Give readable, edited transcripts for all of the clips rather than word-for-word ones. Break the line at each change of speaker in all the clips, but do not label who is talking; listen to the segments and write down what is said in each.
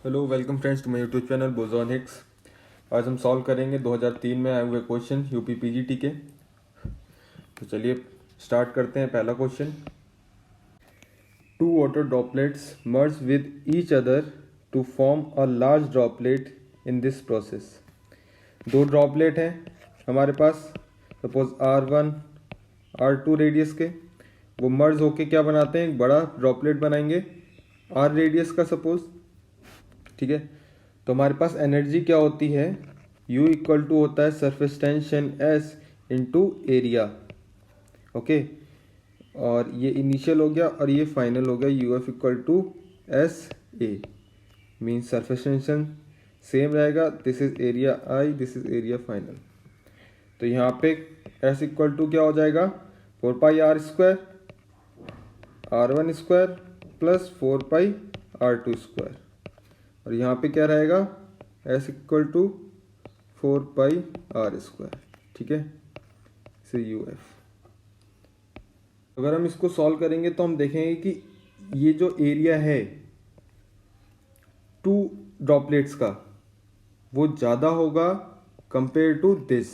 Hello welcome friends to my YouTube channel Boson Higgs. आज हम solve करेंगे 2003 में आए हुए क्वेश्चन यूपी पीजीटी के। तो चलिए स्टार्ट करते हैं। पहला question, two water droplets merge with each other to form a large droplet in this process. दो ड्रॉपलेट हैं हमारे पास, सपोज R1 R2 रेडियस के, वो मर्ज होके क्या बनाते हैं, एक बड़ा ड्रॉपलेट बनाएंगे R रेडियस का सपोज। ठीक है, तो हमारे पास एनर्जी क्या होती है, U इक्वल टू होता है surface tension S into area. Okay, और ये इनिशियल हो गया और ये फाइनल हो गया, UF equal to SA। Means surface tension same रहेगा, this is area I, this is area final. तो यहाँ पे S इक्वल टू क्या हो जाएगा, 4 pi R square R1 square plus 4 pi R2 square, और यहाँ पे क्या रहेगा S equal to 4 pi R square. ठीक है, इसे UF। अगर हम इसको सॉल्व करेंगे तो हम देखेंगे कि ये जो एरिया है टू ड्रॉपलेट्स का वो ज़्यादा होगा कंपेयर टू दिस।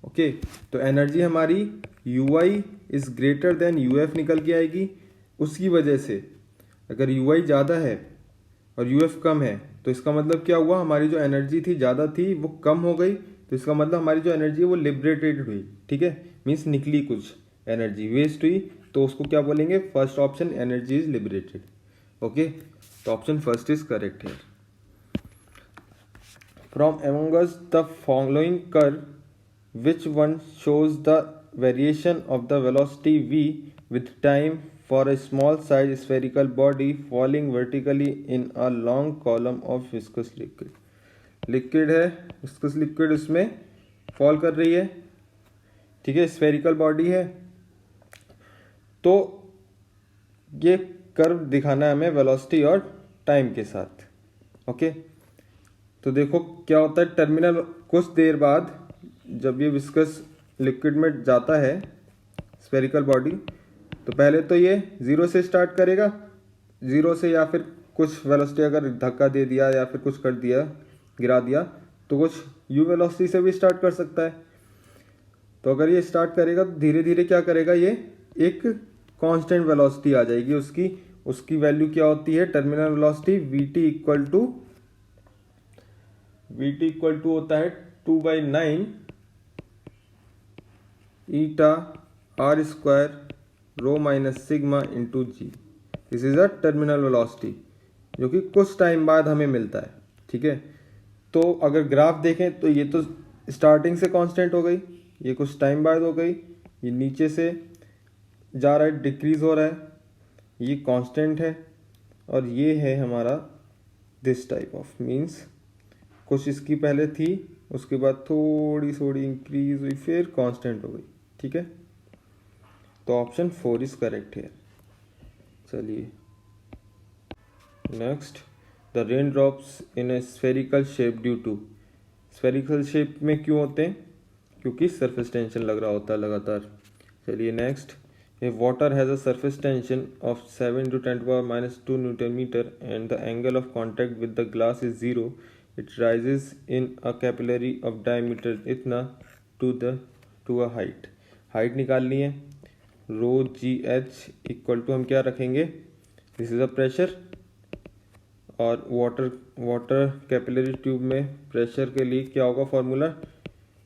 ओके, तो एनर्जी हमारी UI is greater than UF निकल के आएगी। उसकी वजह से अगर UI ज़्यादा है और UF कम है तो इसका मतलब क्या हुआ, हमारी जो एनर्जी थी ज़्यादा थी वो कम हो गई, तो इसका मतलब हमारी जो एनर्जी है वो लिबरेटेड हुई। ठीक है, मीन्स निकली कुछ एनर्जी, वेस्ट हुई, तो उसको क्या बोलेंगे, first option energy is liberated. Okay, तो ऑप्शन फर्स्ट इज करेक्ट है। From among us the following curve, which one shows the variation of the velocity v with time for a small size spherical body falling vertically in a long column of viscous liquid। Liquid है, viscous liquid उसमें fall कर रही है। ठीक है, spherical body है, तो ये कर्व दिखाना है हमें वेलोसिटी और टाइम के साथ। ओके, तो देखो क्या होता है, टर्मिनल कुछ देर बाद जब ये विस्कस लिक्विड में जाता है स्फेरिकल बॉडी, तो पहले तो ये जीरो से स्टार्ट करेगा, जीरो से, या फिर कुछ वेलोसिटी अगर धक्का दे दिया या फिर कुछ कर दिया, गिरा दिया, तो कुछ यू वेलोसिटी से भी स्टार्ट कर सकता है। तो अगर ये स्टार्ट करेगा तो धीरे धीरे क्या करेगा, ये एक कांस्टेंट वेलोसिटी आ जाएगी उसकी। उसकी वैल्यू क्या होती है, terminal velocity VT equal to होता है 2/9 eta R square rho minus sigma into G। This is a terminal velocity जो कि कुछ टाइम बाद हमें मिलता है। ठीक है, तो अगर ग्राफ देखें तो ये तो स्टार्टिंग से कांस्टेंट हो गई, ये कुछ टाइम बाद हो गई, ये नीचे से जा रहा है, डिक्रीज हो रहा है, ये कांस्टेंट है, और ये है हमारा दिस टाइप ऑफ, मींस कुछ इसकी पहले थी, उसके बाद थोड़ी थोड़ी इंक्रीज हुई, फिर कांस्टेंट हो गई। ठीक है, तो ऑप्शन 4 इज करेक्ट है। चलिए next, the rain drops in a spherical shape due to. Spherical shape में क्यों होते हैं, क्योंकि सरफेस टेंशन लग रहा होता है लगातार। चलिए next, a water has a surface tension of 7 × 10⁻² newton metre and the angle of contact with the glass is 0, it rises in a capillary of diameter इतना टू अ हाइट। हाइट निकालनी है, ρGH equal to हम क्या रखेंगे, this is a pressure, और water capillary tube में pressure के लिए क्या होगा फॉर्मूला,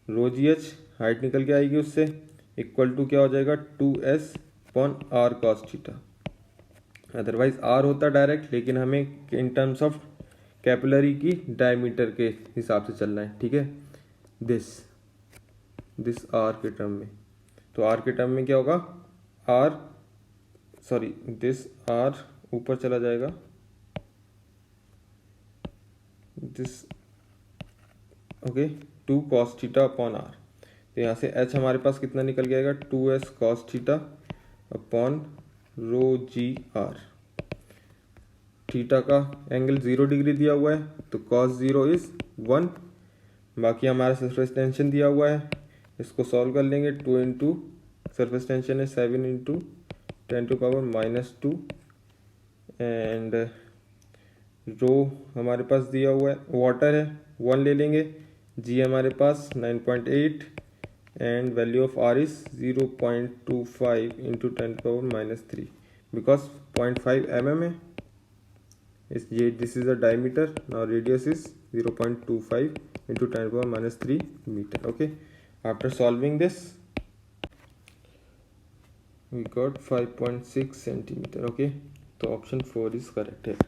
ρGH, हाइट निकल के आएगी उससे, इक्वल टू क्या हो जाएगा 2S/R cos theta. Otherwise R होता डायरेक्ट, लेकिन हमें इन टर्म्स ऑफ कैपिलरी की डायमीटर के हिसाब से चलना है। ठीक है, दिस R के टर्म में, तो R के टर्म में क्या होगा, दिस R ऊपर चला जाएगा, दिस ओके 2 cos θ/R। तो यहाँ से H हमारे पास कितना निकल जाएगा, 2S cos θ/ρGR। थीटा का एंगल 0 डिग्री दिया हुआ है, तो cos 0 इज 1। बाकी हमारा सरफेस टेंशन दिया हुआ है, इसको सॉल्व कर लेंगे। 2 इंटू सरफेस टेंशन है 7 इंटू 10⁻⁻2 एंड रो हमारे पास दिया हुआ है, वाटर है 1 ले लेंगे, जी हमारे पास 9.8 and value of R is 0.25 into 10⁻³ because 0.5 mm है इस ये this is a diameter, now radius is 0.25 into 10⁻³ metre. Okay, after solving this we got 5.6 centimeter. Okay, so option 4 is correct here.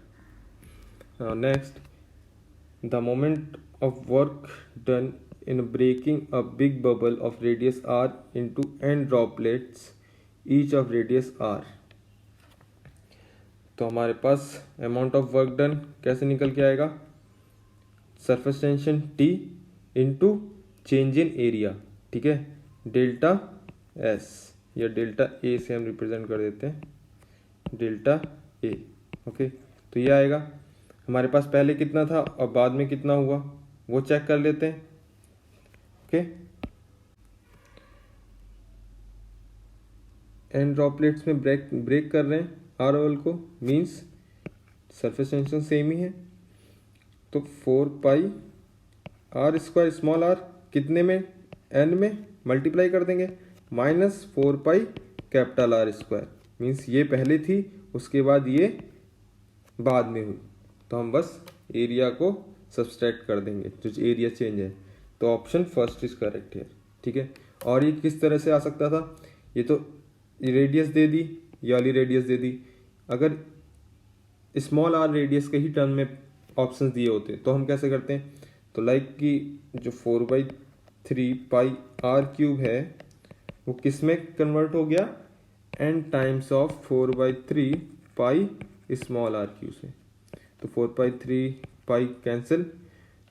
Now next, the moment of work done in breaking a big bubble of radius r into n droplets each of radius r. तो हमारे पास amount of work done कैसे निकल के आएगा, surface tension T into change in area. ठीक है, delta S या delta A से हम रिप्रेजेंट कर देते हैं, डेल्टा ए. ओके, तो ये आएगा. हमारे पास पहले कितना था और बाद में कितना हुआ वो चेक कर लेते हैं. ओके, एन ड्रॉपलेट्स में ब्रेक कर रहे हैं आर ओवल को, मीन्स सरफेस टेंशन सेम ही है. तो 4 पाई r² स्मॉल आर कितने में, n में मल्टीप्लाई कर देंगे, -4 पाई कैपिटल R². मीन्स ये पहले थी, उसके बाद ये बाद में हुई, तो हम बस एरिया को सब्सट्रैक्ट कर देंगे जो एरिया चेंज है. तो ऑप्शन फर्स्ट इज करेक्ट है. ठीक है, और ये किस तरह से आ सकता था, ये तो रेडियस दे दी, ये वाली रेडियस दे दी. अगर स्मॉल आर रेडियस के ही टर्म में ऑप्शन दिए होते तो हम कैसे करते हैं, तो लाइक कि जो 4/3 पाई r³ है वो किस में कन्वर्ट हो गया, n times of 4/3 pi small r³ से. तो 4/3 पाई कैंसिल,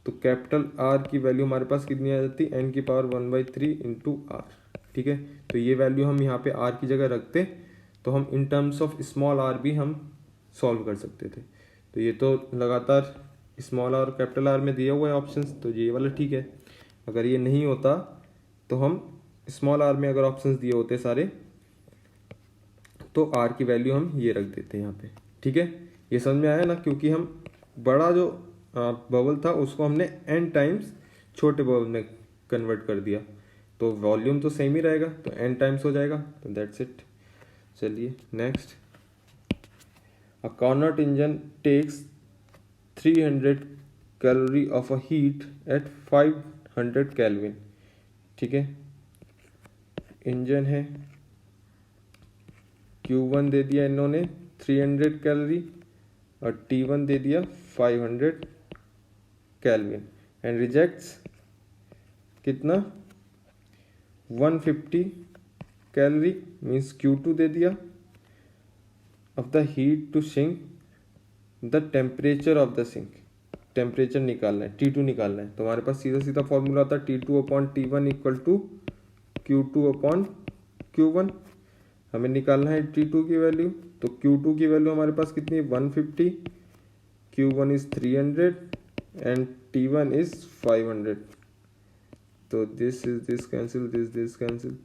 तो कैपिटल R की वैल्यू हमारे पास कितनी आ जाती है, n की पावर 1/3 इंटू R. ठीक है, तो ये वैल्यू हम यहाँ पे R की जगह रखते तो हम in terms of small r भी हम सॉल्व कर सकते थे. तो ये तो लगातार स्मॉल r कैपिटल R में दिया हुआ है ऑप्शंस, तो ये वाला ठीक है. अगर ये नहीं होता तो हम स्मॉल r में अगर ऑप्शंस दिए होते सारे तो r की वैल्यू हम ये रख देते हैं यहाँ पे. ठीक है, ये समझ में आया ना, क्योंकि हम बड़ा जो बबल था उसको हमने n टाइम्स छोटे बबल में कन्वर्ट कर दिया, तो वॉल्यूम तो सेम ही रहेगा, तो n टाइम्स हो जाएगा. तो दैट्स इट. चलिए next, a Carnot engine takes 300 calorie of a heat at 500 kelvin. ठीक है, इंजन है, Q1 दे दिया इन्होंने 300 कैलोरी और T1 दे दिया 500 केल्विन एंड रिजेक्ट्स कितना 150 कैलोरी, मीन्स Q2 दे दिया of the heat to sink the temperature of the sink. Temperature निकालना है, T2 निकालना है. तो हमारे पास सीधा सीधा फॉर्मूला आता है T2/T1 इक्वल टू Q2/Q1. हमें निकालना है T2 की वैल्यू, तो Q2 की वैल्यू हमारे पास कितनी है 150, Q1 is 300 and T1 is 500. तो this cancel, this cancel,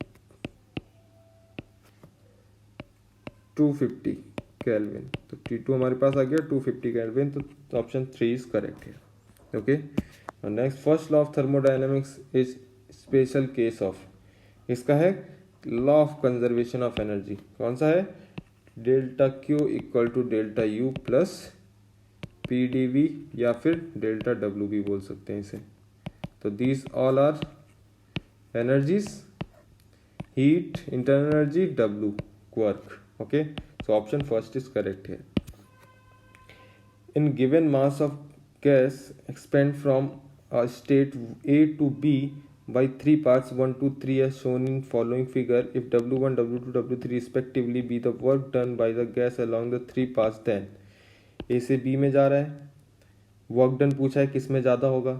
250 kelvin. तो T2 हमारे पास आ गया 250 केल्विन. तो ऑप्शन 3 इज करेक्ट है. Okay, next, first law of thermodynamics is special case of, इसका है law of conservation of energy. कौन सा है, delta Q equal to delta U plus PdV या फिर डेल्टा W भी बोल सकते हैं इसे. तो these all are energies, heat, internal energy, W, work. Okay, so option first is correct here. In given mass of gas expand from a state A to B by 3 parts 1 to 3 as shown in following figure, if W1, W2, W3 respectively be the work done by the gas along the 3 paths, then A से B में जा रहा है, work done पूछा है किस में ज़्यादा होगा,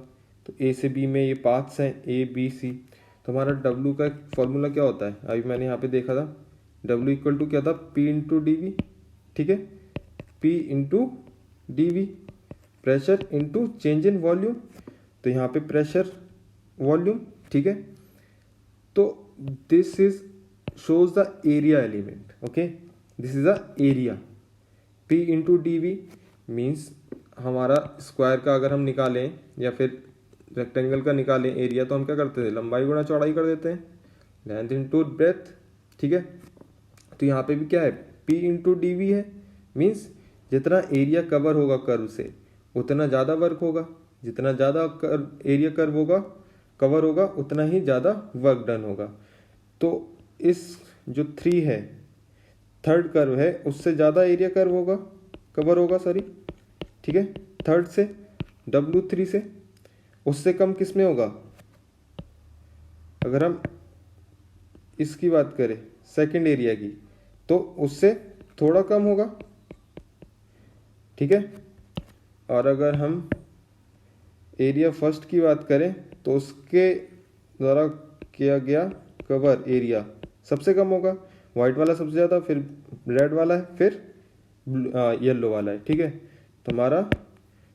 तो A से B में ये पाथ्स हैं A B C. तो हमारा W का फॉर्मूला क्या होता है, अभी मैंने यहाँ पे देखा था, W इक्वल टू क्या था, P इंटू DV. ठीक है, P into DV, pressure into change in volume. तो यहाँ पे प्रेशर वॉल्यूम. ठीक है, तो this is shows the area element. Okay, this is the area. P into DV means हमारा स्क्वायर का अगर हम निकालें या फिर रेक्टेंगल का निकालें एरिया, तो हम क्या करते थे, लंबाई गुणा चौड़ाई कर देते हैं, लेंथ इंटू ब्रेथ, ठीक है। तो यहाँ पे भी क्या है, P इंटू डी वी है, मीन्स जितना एरिया कवर होगा कर्व से उतना ज़्यादा वर्क होगा, जितना ज़्यादा एरिया कर्व होगा कवर होगा उतना ही ज़्यादा वर्क डन होगा। तो इस जो 3 है, थर्ड कर्व है, उससे ज़्यादा एरिया कर्व होगा, कवर होगा, सॉरी, ठीक है, थर्ड से, W3 से। उससे कम किस में होगा, अगर हम इसकी बात करें सेकंड एरिया की, तो उससे थोड़ा कम होगा, ठीक है। और अगर हम एरिया फर्स्ट की बात करें तो उसके द्वारा किया गया कवर एरिया सबसे कम होगा, वाइट वाला सबसे ज़्यादा, फिर रेड वाला है, फिर येलो वाला है, ठीक है। तो हमारा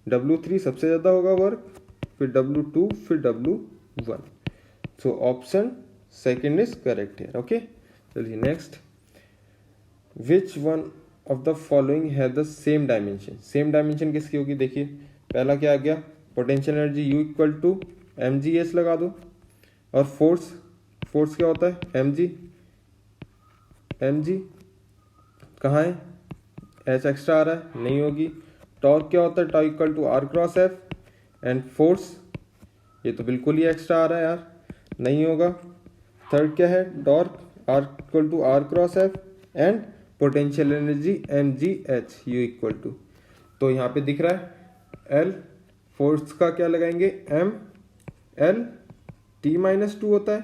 W3 सबसे ज़्यादा होगा वर्क, फिर W2, फिर W1। So option second is correct है, ओके। चलिए next, which one of the following है the same dimension. Same dimension किसकी होगी, देखिए पहला क्या आ गया, potential energy U equal to mgh लगा दो, और फोर्स क्या होता है, mg कहाँ है, h एक्स्ट्रा आ रहा है, नहीं होगी। टॉर्क क्या होता है, tau equal to r cross f, and force ये तो बिल्कुल ही एक्स्ट्रा आ रहा है यार, नहीं होगा। थर्ड क्या है, torque r equal to r cross f, and potential energy mgh U equal to, तो यहाँ पे दिख रहा है L, फोर्स का क्या लगाएंगे, ML_T-2 होता है,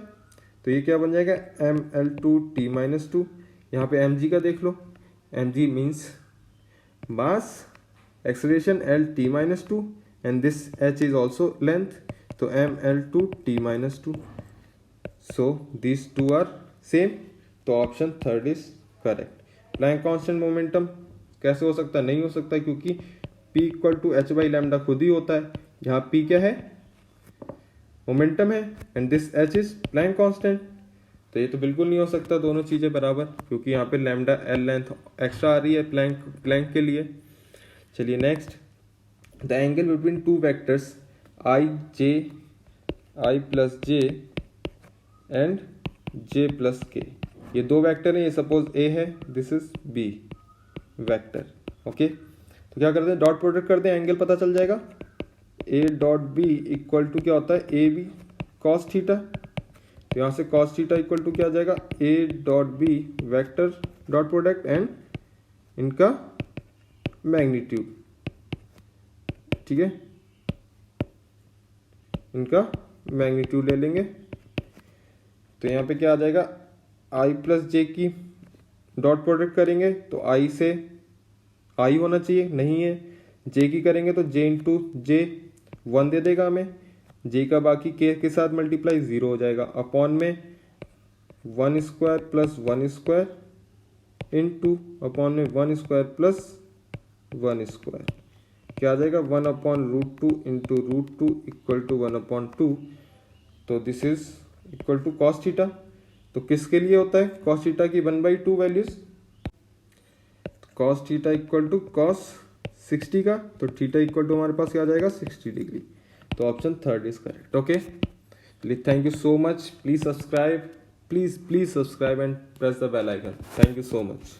तो ये क्या बन जाएगा, ML2T-2। यहाँ पे mg का देख लो, mg means mass, acceleration L_T-2, and this h is also length, तो ML2T-2। So this two are same, तो option third is correct. Planck constant momentum कैसे हो सकता है, नहीं हो सकता, क्योंकि P equal to H by lambda खुद ही होता है, यहाँ P क्या है, मोमेंटम है, and this H is Planck constant, तो ये तो बिल्कुल नहीं हो सकता दोनों चीज़ें बराबर, क्योंकि यहाँ पे लैम्डा L लेंथ एक्स्ट्रा आ रही है प्लैंक के लिए। चलिए next, the angle between two vectors I plus J and J plus के, ये दो वेक्टर हैं, ये सपोज A है, this is B vector, okay. तो क्या करते हैं, डॉट प्रोडक्ट करते हैं, एंगल पता चल जाएगा। A dot B equal to क्या होता है, AB कॉस थीटा, तो यहाँ से कॉस थीटा इक्वल टू क्या आ जाएगा, A dot B vector dot product and इनका मैग्नीट्यूड, ठीक है, इनका मैग्नीट्यूड ले लेंगे। तो यहाँ पे क्या आ जाएगा, I प्लस जे की डॉट प्रोडक्ट करेंगे तो I से I होना चाहिए, नहीं है। J की करेंगे तो J इंटू जे 1 दे देगा हमें, J का बाकी के साथ मल्टीप्लाई 0 हो जाएगा, अपॉन में 1 square plus 1 square into upon में 1 स्क्वायर प्लस 1 स्क्वायर, क्या आ जाएगा, 1/√2 इंटू √2 इक्वल टू 1/2। तो this is equal to cos theta. तो किसके लिए होता है, कॉस थीटा की 1/2 values, cos theta equal to cos 60 का, तो थीटा इक्वल टू हमारे पास क्या आ जाएगा, 60 डिग्री। तो option third is correct, okay. चलिए thank you so much, please subscribe, please subscribe and press the bell icon, thank you so much.